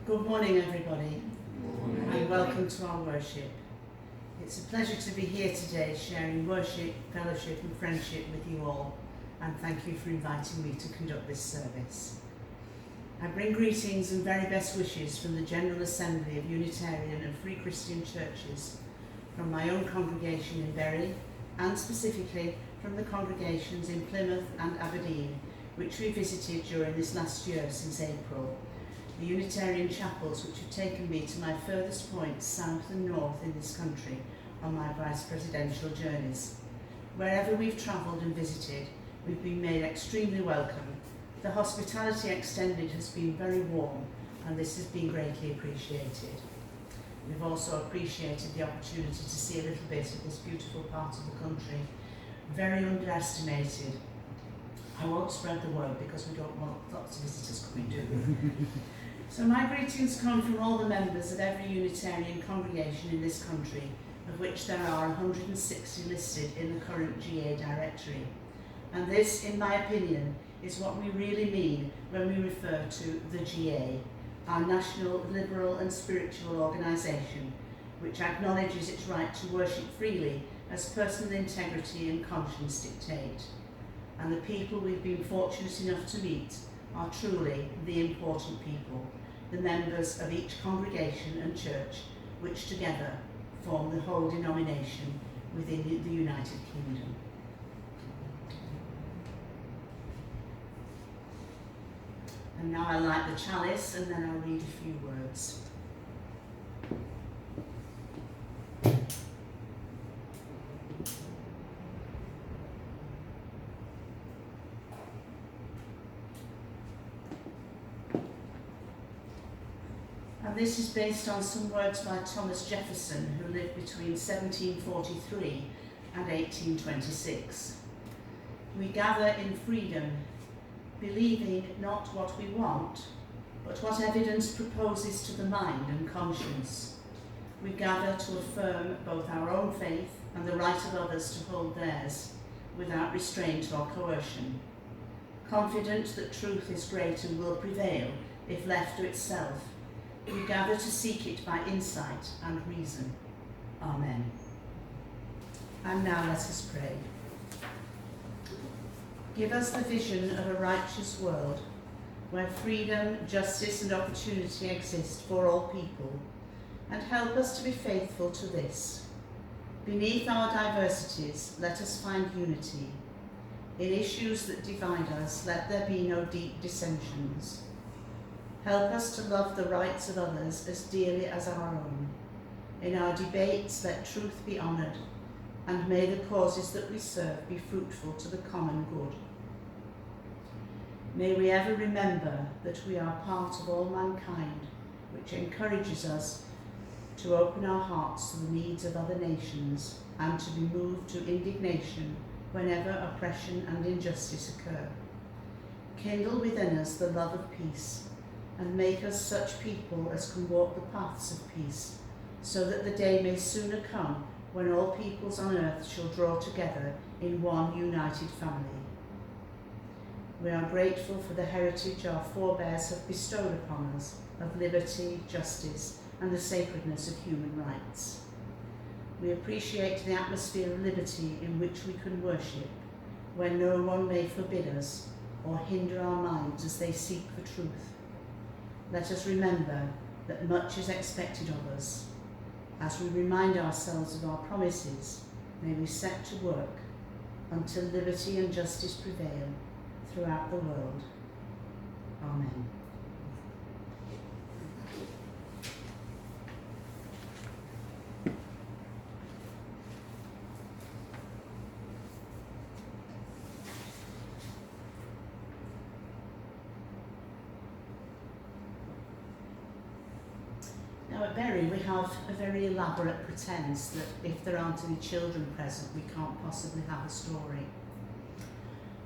Good morning, everybody, and welcome to our worship. It's a pleasure to be here today sharing worship, fellowship and friendship with you all, and thank you for inviting me to conduct this service. I bring greetings and very best wishes from the General Assembly of Unitarian and Free Christian Churches, from my own congregation in Bury, and specifically from the congregations in Plymouth and Aberdeen, which we visited during this last year since April. The Unitarian chapels which have taken me to my furthest points south and north in this country on my vice presidential journeys. Wherever we've travelled and visited, we've been made extremely welcome. The hospitality extended has been very warm, and this has been greatly appreciated. We've also appreciated the opportunity to see a little bit of this beautiful part of the country, very underestimated. I won't spread the word because we don't want lots of visitors coming, do we? So my greetings come from all the members of every Unitarian congregation in this country, of which there are 160 listed in the current GA directory. And this, in my opinion, is what we really mean when we refer to the GA, our national liberal and spiritual organisation, which acknowledges its right to worship freely as personal integrity and conscience dictate. And the people we've been fortunate enough to meet are truly the important people, the members of each congregation and church, which together form the whole denomination within the United Kingdom. And now I'll light the chalice and then I'll read a few words. And this is based on some words by Thomas Jefferson, who lived between 1743 and 1826. We gather in freedom, believing not what we want, but what evidence proposes to the mind and conscience. We gather to affirm both our own faith and the right of others to hold theirs, without restraint or coercion. Confident that truth is great and will prevail if left to itself, we gather to seek it by insight and reason. Amen. And now let us pray. Give us the vision of a righteous world where freedom, justice and opportunity exist for all people, and help us to be faithful to this. Beneath our diversities, let us find unity. In issues that divide us, let there be no deep dissensions. Help us to love the rights of others as dearly as our own. In our debates, let truth be honoured, and may the causes that we serve be fruitful to the common good. May we ever remember that we are part of all mankind, which encourages us to open our hearts to the needs of other nations and to be moved to indignation whenever oppression and injustice occur. Kindle within us the love of peace, and make us such people as can walk the paths of peace, so that the day may sooner come when all peoples on earth shall draw together in one united family. We are grateful for the heritage our forebears have bestowed upon us of liberty, justice, and the sacredness of human rights. We appreciate the atmosphere of liberty in which we can worship, where no one may forbid us or hinder our minds as they seek the truth. Let us remember that much is expected of us. As we remind ourselves of our promises, may we set to work until liberty and justice prevail throughout the world. Amen. Now at Bury we have a very elaborate pretence that if there aren't any children present we can't possibly have a story.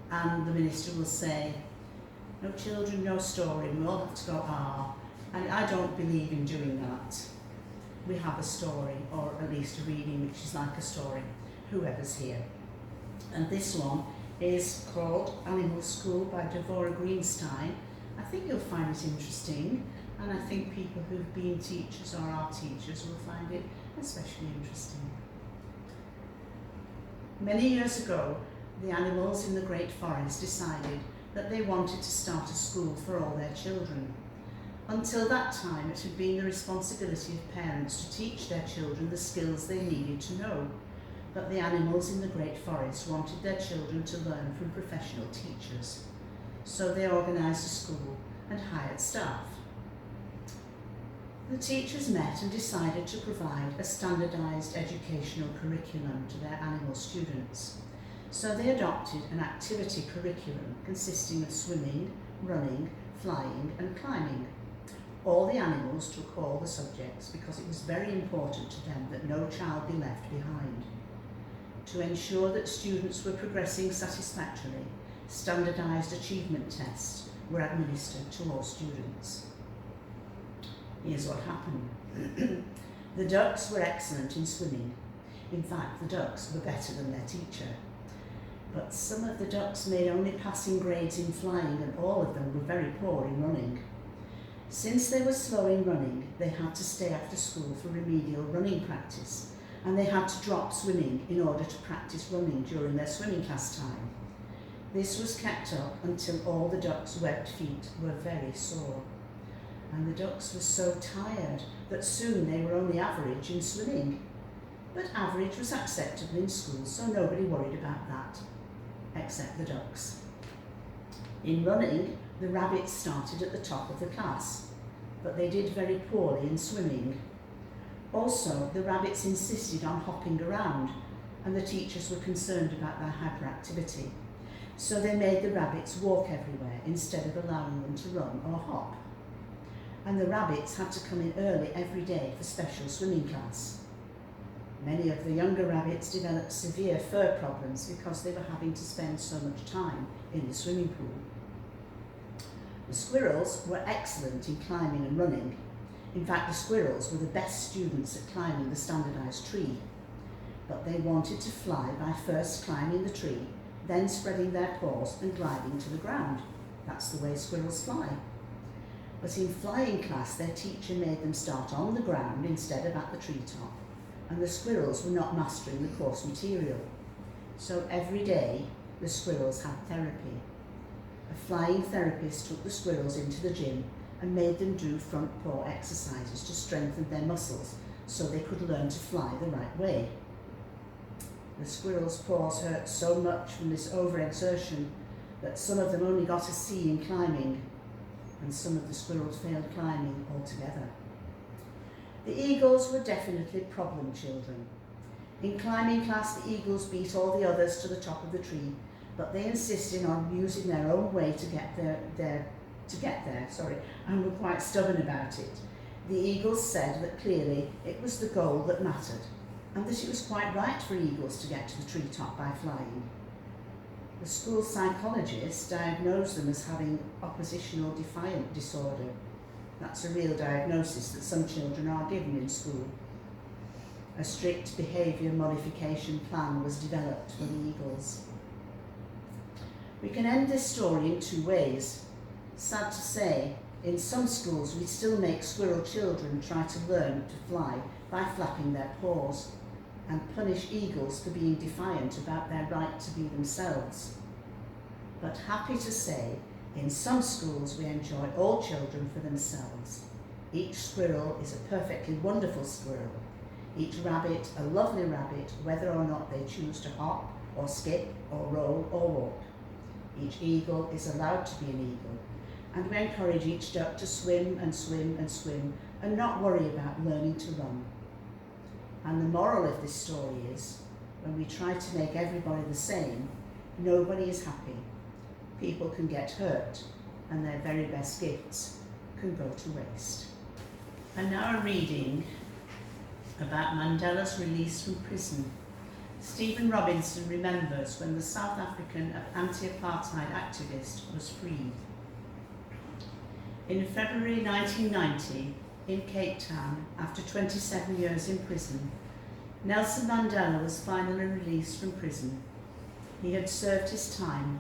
And the minister will say, no children, no story, and we all have to go, and I don't believe in doing that. We have a story, or at least a reading which is like a story, whoever's here. And this one is called Animal School by Devorah Greenstein. I think you'll find it interesting. and I think people who've been teachers or are teachers will find it especially interesting. Many years ago, the animals in the Great Forest decided that they wanted to start a school for all their children. Until that time, it had been the responsibility of parents to teach their children the skills they needed to know. But the animals in the Great Forest wanted their children to learn from professional teachers. So they organised a school and hired staff. The teachers met and decided to provide a standardised educational curriculum to their animal students. So they adopted an activity curriculum consisting of swimming, running, flying and climbing. All the animals took all the subjects because it was very important to them that no child be left behind. To ensure that students were progressing satisfactorily, standardised achievement tests were administered to all students. Here's what happened. The ducks were excellent in swimming. In fact, the ducks were better than their teacher. But some of the ducks made only passing grades in flying, and all of them were very poor in running. Since they were slow in running, they had to stay after school for remedial running practice, and they had to drop swimming in order to practice running during their swimming class time. This was kept up until all the ducks' webbed feet were very sore. And the ducks were so tired that soon they were only average in swimming. But average was acceptable in school, so nobody worried about that, except the ducks. In running, the rabbits started at the top of the class, but they did very poorly in swimming. Also, the rabbits insisted on hopping around, and the teachers were concerned about their hyperactivity. So they made the rabbits walk everywhere instead of allowing them to run or hop. And the rabbits had to come in early every day for special swimming class. Many of the younger rabbits developed severe fur problems because they were having to spend so much time in the swimming pool. The squirrels were excellent in climbing and running. In fact, the squirrels were the best students at climbing the standardised tree. But they wanted to fly by first climbing the tree, then spreading their paws and gliding to the ground. That's the way squirrels fly. But in flying class, their teacher made them start on the ground instead of at the treetop, and the squirrels were not mastering the course material. So every day, the squirrels had therapy. A flying therapist took the squirrels into the gym and made them do front paw exercises to strengthen their muscles so they could learn to fly the right way. The squirrels' paws hurt so much from this overexertion that some of them only got a C in climbing, and some of the squirrels failed climbing altogether. The eagles were definitely problem children. In climbing class, the eagles beat all the others to the top of the tree, but they insisted on using their own way to get there, and were quite stubborn about it. The eagles said that clearly it was the goal that mattered, and that it was quite right for eagles to get to the treetop by flying. The school psychologist diagnosed them as having oppositional defiant disorder. That's a real diagnosis that some children are given in school. A strict behaviour modification plan was developed for the eagles. We can end this story in two ways. Sad to say, in some schools we still make squirrel children try to learn to fly by flapping their paws, and punish eagles for being defiant about their right to be themselves. But happy to say, in some schools we enjoy all children for themselves. Each squirrel is a perfectly wonderful squirrel. Each rabbit a lovely rabbit, whether or not they choose to hop or skip or roll or walk. Each eagle is allowed to be an eagle, and we encourage each duck to swim and swim and swim and not worry about learning to run. And the moral of this story is, when we try to make everybody the same, nobody is happy. People can get hurt, and their very best gifts can go to waste. And now a reading about Mandela's release from prison. Stephen Robinson remembers when the South African anti-apartheid activist was freed. In February 1990, in Cape Town, after 27 years in prison, Nelson Mandela was finally released from prison. He had served his time,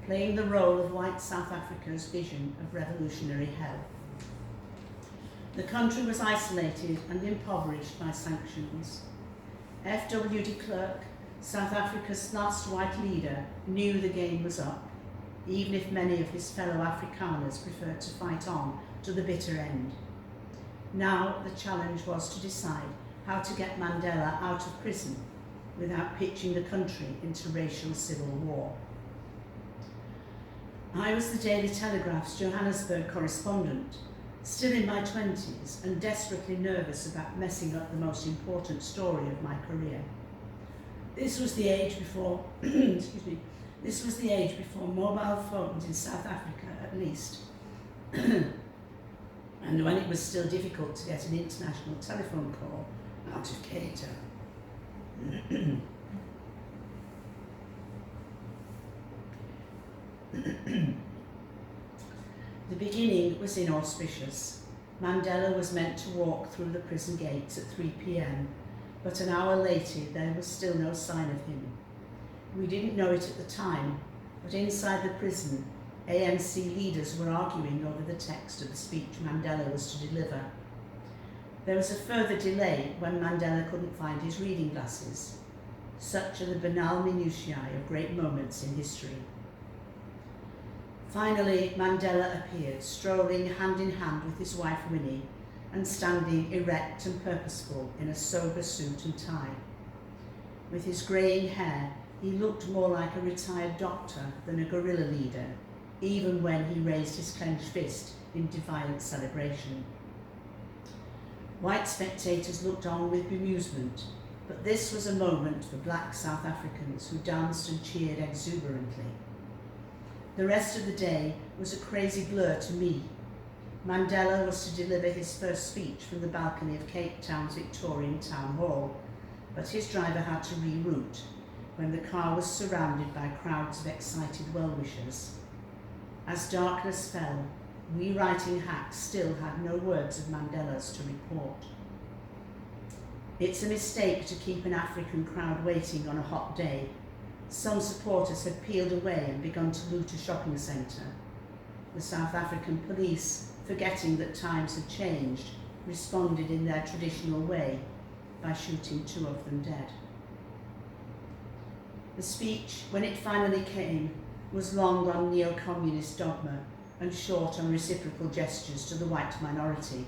playing the role of white South Africa's vision of revolutionary hell. The country was isolated and impoverished by sanctions. F.W. de Klerk, South Africa's last white leader, knew the game was up, even if many of his fellow Afrikaners preferred to fight on to the bitter end. Now the challenge was to decide how to get Mandela out of prison without pitching the country into racial civil war. I was the Daily Telegraph's Johannesburg correspondent, still in my 20s and desperately nervous about messing up the most important story of my career. This was the age before, excuse me, this was the age before mobile phones in South Africa, at least, and when it was still difficult to get an international telephone call out of Cape Town. The beginning was inauspicious. Mandela was meant to walk through the prison gates at 3 p.m, but an hour later there was still no sign of him. We didn't know it at the time, but inside the prison, ANC leaders were arguing over the text of the speech Mandela was to deliver. There was a further delay when Mandela couldn't find his reading glasses. Such are the banal minutiae of great moments in history. Finally, Mandela appeared, strolling hand in hand with his wife Winnie, and standing erect and purposeful in a sober suit and tie. With his greying hair, he looked more like a retired doctor than a guerrilla leader, even when he raised his clenched fist in defiant celebration. White spectators looked on with bemusement, but this was a moment for black South Africans who danced and cheered exuberantly. The rest of the day was a crazy blur to me. Mandela was to deliver his first speech from the balcony of Cape Town's Victorian Town Hall, but his driver had to reroute when the car was surrounded by crowds of excited well-wishers. As darkness fell, we writing hacks still had no words of Mandela's to report. It's a mistake to keep an African crowd waiting on a hot day. Some supporters had peeled away and begun to loot a shopping centre. The South African police, forgetting that times had changed, responded in their traditional way by shooting 2 of them dead. The speech, when it finally came, was long on neo-communist dogma and short on reciprocal gestures to the white minority.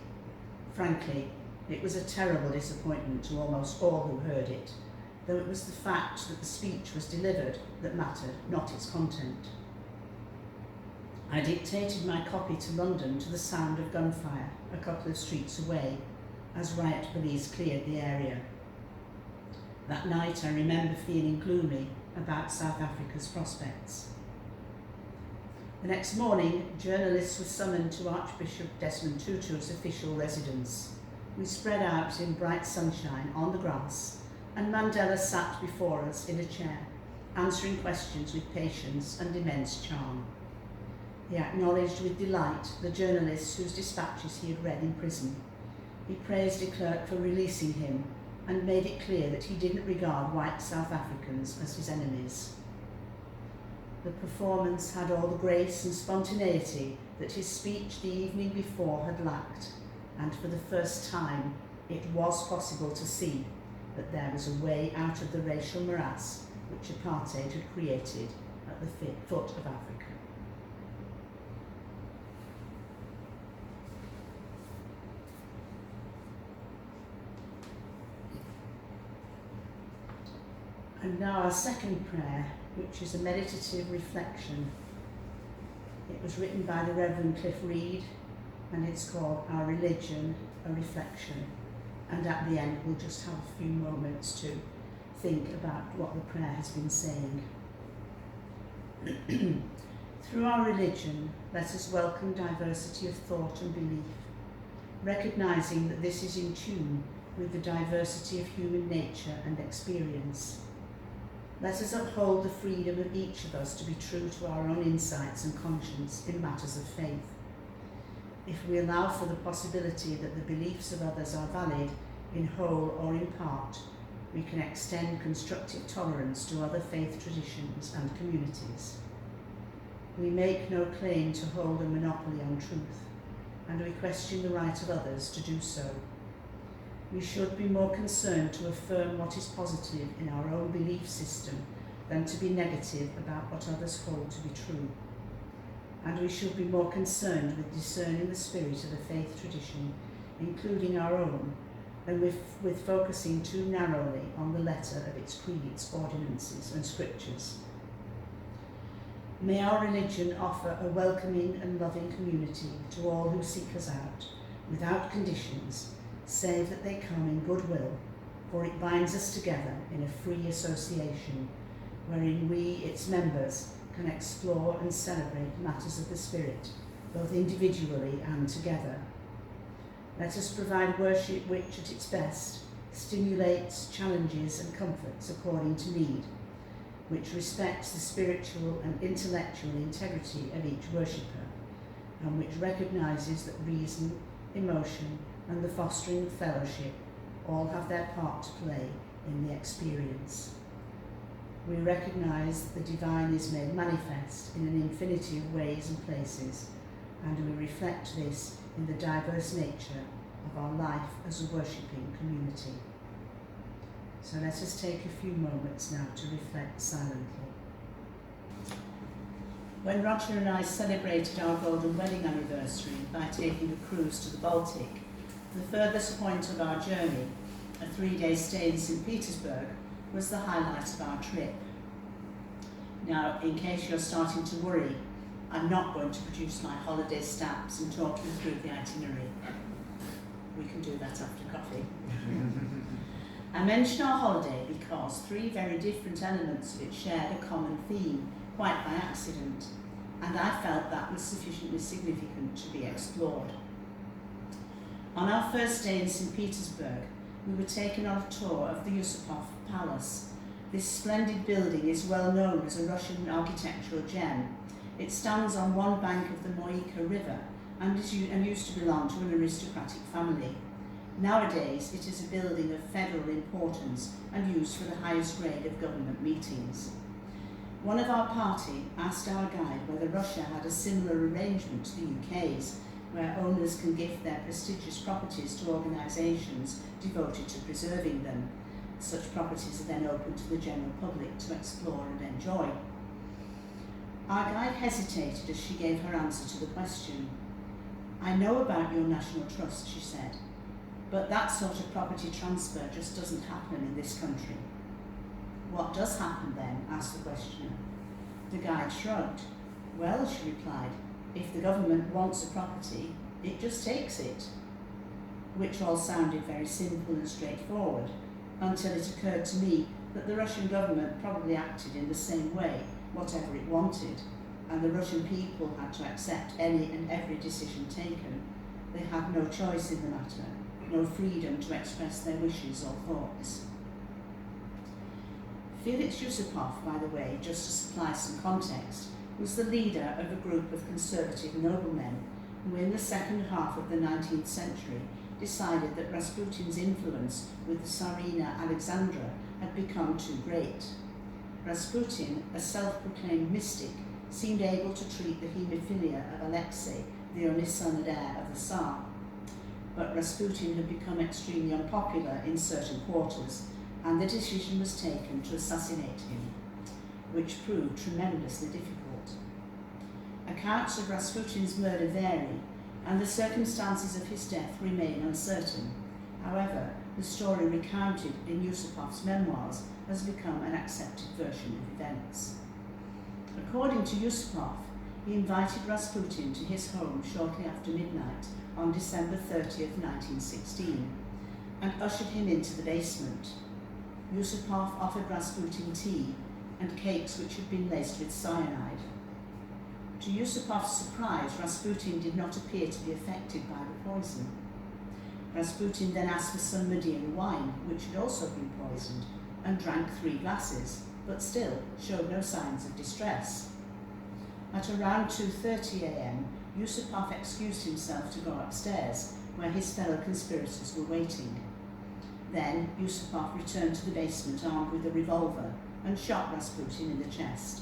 Frankly, it was a terrible disappointment to almost all who heard it, though it was the fact that the speech was delivered that mattered, not its content. I dictated my copy to London to the sound of gunfire a couple of streets away as riot police cleared the area. That night I remember feeling gloomy about South Africa's prospects. The next morning, journalists were summoned to Archbishop Desmond Tutu's official residence. We spread out in bright sunshine on the grass, and Mandela sat before us in a chair, answering questions with patience and immense charm. He acknowledged with delight the journalists whose dispatches he had read in prison. He praised de Klerk for releasing him and made it clear that he didn't regard white South Africans as his enemies. The performance had all the grace and spontaneity that his speech the evening before had lacked, and for the first time it was possible to see that there was a way out of the racial morass which apartheid had created at the foot of Africa. And now our second prayer, which is a meditative reflection. It was written by the Reverend Cliff Reed, and it's called Our Religion, a Reflection. And at the end, we'll just have a few moments to think about what the prayer has been saying. Through our religion, let us welcome diversity of thought and belief, recognizing that this is in tune with the diversity of human nature and experience. Let us uphold the freedom of each of us to be true to our own insights and conscience in matters of faith. If we allow for the possibility that the beliefs of others are valid in whole or in part, we can extend constructive tolerance to other faith traditions and communities. We make no claim to hold a monopoly on truth, and we question the right of others to do so. We should be more concerned to affirm what is positive in our own belief system than to be negative about what others hold to be true. And we should be more concerned with discerning the spirit of the faith tradition, including our own, than with focusing too narrowly on the letter of its creeds, ordinances and scriptures. May our religion offer a welcoming and loving community to all who seek us out, without conditions, save that they come in goodwill, for it binds us together in a free association, wherein we, its members, can explore and celebrate matters of the Spirit, both individually and together. Let us provide worship which, at its best, stimulates, challenges and comforts according to need, which respects the spiritual and intellectual integrity of each worshipper, and which recognises that reason, emotion and the fostering of fellowship all have their part to play in the experience. We recognise the divine is made manifest in an infinity of ways and places, and we reflect this in the diverse nature of our life as a worshipping community. So let us take a few moments now to reflect silently. When Roger and I celebrated our golden wedding anniversary by taking a cruise to the Baltic, the furthest point of our journey, a 3-day stay in St. Petersburg, was the highlight of our trip. Now, in case you're starting to worry, I'm not going to produce my holiday stamps and talk you through the itinerary. We can do that after coffee. I mention our holiday because 3 very different elements of it shared a common theme, quite by accident, and I felt that was sufficiently significant to be explored. On our first day in St. Petersburg, we were taken on a tour of the Yusupov Palace. This splendid building is well known as a Russian architectural gem. It stands on one bank of the Moika River and used to belong to an aristocratic family. Nowadays, it is a building of federal importance and used for the highest grade of government meetings. One of our party asked our guide whether Russia had a similar arrangement to the UK's, where owners can gift their prestigious properties to organisations devoted to preserving them. Such properties are then open to the general public to explore and enjoy. Our guide hesitated as she gave her answer to the question. I know about your National Trust, she said, but that sort of property transfer just doesn't happen in this country. What does happen then? Asked the questioner. The guide shrugged. Well, she replied, if the government wants a property, it just takes it. Which all sounded very simple and straightforward, until it occurred to me that the Russian government probably acted in the same way, whatever it wanted, and the Russian people had to accept any and every decision taken. They had no choice in the matter, no freedom to express their wishes or thoughts. Felix Yusupov, by the way, just to supply some context, was the leader of a group of conservative noblemen who in the second half of the 19th century decided that Rasputin's influence with the Tsarina Alexandra had become too great. Rasputin, a self-proclaimed mystic, seemed able to treat the haemophilia of Alexei, the only son and heir of the Tsar. But Rasputin had become extremely unpopular in certain quarters, and the decision was taken to assassinate him, which proved tremendously difficult. Accounts of Rasputin's murder vary, and the circumstances of his death remain uncertain. However, the story recounted in Yusupov's memoirs has become an accepted version of events. According to Yusupov, he invited Rasputin to his home shortly after midnight on December 30th, 1916, and ushered him into the basement. Yusupov offered Rasputin tea and cakes which had been laced with cyanide. To Yusupov's surprise, Rasputin did not appear to be affected by the poison. Rasputin then asked for some Median wine, which had also been poisoned, and drank 3 glasses, but still showed no signs of distress. At around 2:30 a.m, Yusupov excused himself to go upstairs, where his fellow conspirators were waiting. Then Yusupov returned to the basement armed with a revolver and shot Rasputin in the chest.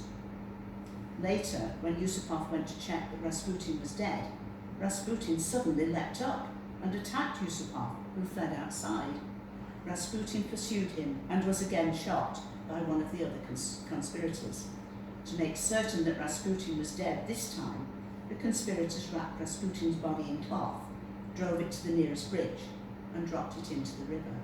Later, when Yusupov went to check that Rasputin was dead, Rasputin suddenly leapt up and attacked Yusupov, who fled outside. Rasputin pursued him and was again shot by one of the other conspirators. To make certain that Rasputin was dead this time, the conspirators wrapped Rasputin's body in cloth, drove it to the nearest bridge, and dropped it into the river.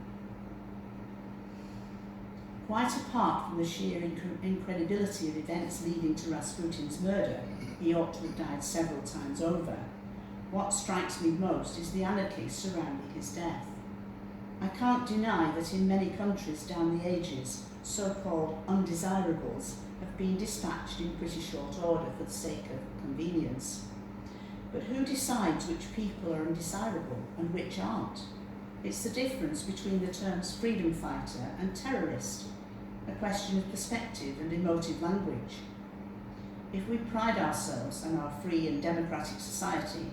Quite apart from the sheer incredibility of events leading to Rasputin's murder, he ought to have died several times over. What strikes me most is the anarchy surrounding his death. I can't deny that in many countries down the ages, so-called undesirables have been dispatched in pretty short order for the sake of convenience. But who decides which people are undesirable and which aren't? It's the difference between the terms freedom fighter and terrorist, a question of perspective and emotive language. If we pride ourselves on our free and democratic society,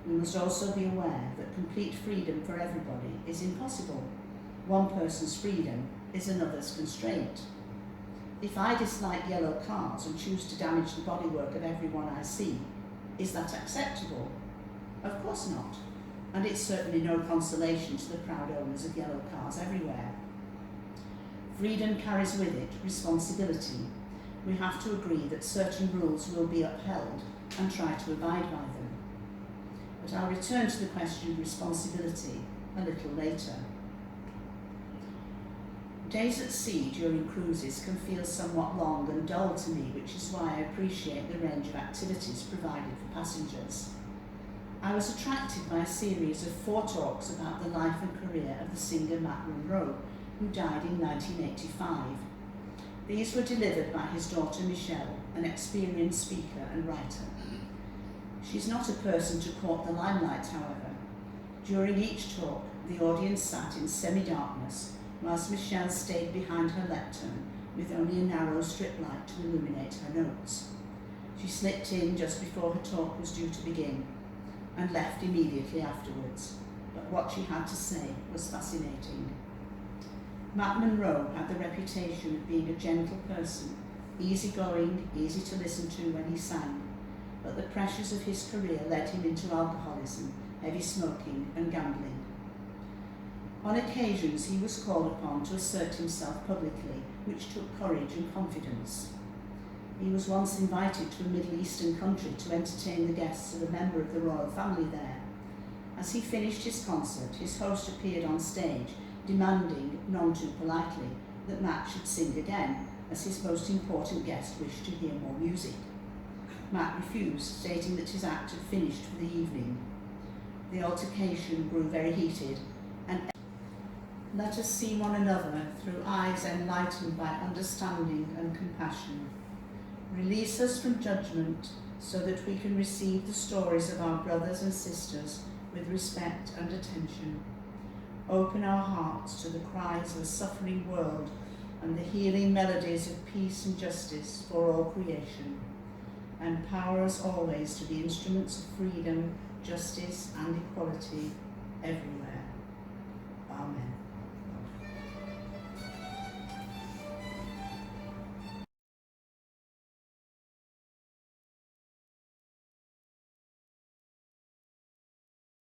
we must also be aware that complete freedom for everybody is impossible. One person's freedom is another's constraint. If I dislike yellow cars and choose to damage the bodywork of everyone I see, is that acceptable? Of course not. And it's certainly no consolation to the proud owners of yellow cars everywhere. Freedom carries with it responsibility. We have to agree that certain rules will be upheld and try to abide by them. But I'll return to the question of responsibility a little later. Days at sea during cruises can feel somewhat long and dull to me, which is why I appreciate the range of activities provided for passengers. I was attracted by a series of 4 talks about the life and career of the singer Matt Monro, who died in 1985. These were delivered by his daughter Michelle, an experienced speaker and writer. She's not a person to court the limelight, however. During each talk, the audience sat in semi-darkness, whilst Michelle stayed behind her lectern with only a narrow strip light to illuminate her notes. She slipped in just before her talk was due to begin and left immediately afterwards, but what she had to say was fascinating. Matt Monro had the reputation of being a gentle person, easygoing, easy to listen to when he sang, but the pressures of his career led him into alcoholism, heavy smoking and gambling. On occasions he was called upon to assert himself publicly, which took courage and confidence. He was once invited to a Middle Eastern country to entertain the guests of a member of the royal family there. As he finished his concert, his host appeared on stage, demanding, none too politely, that Matt should sing again, as his most important guest wished to hear more music. Matt refused, stating that his act had finished for the evening. The altercation grew very heated, and let us see one another through eyes enlightened by understanding and compassion. Release us from judgment so that we can receive the stories of our brothers and sisters with respect and attention. Open our hearts to the cries of a suffering world and the healing melodies of peace and justice for all creation. Empower us always to be instruments of freedom, justice and equality everywhere.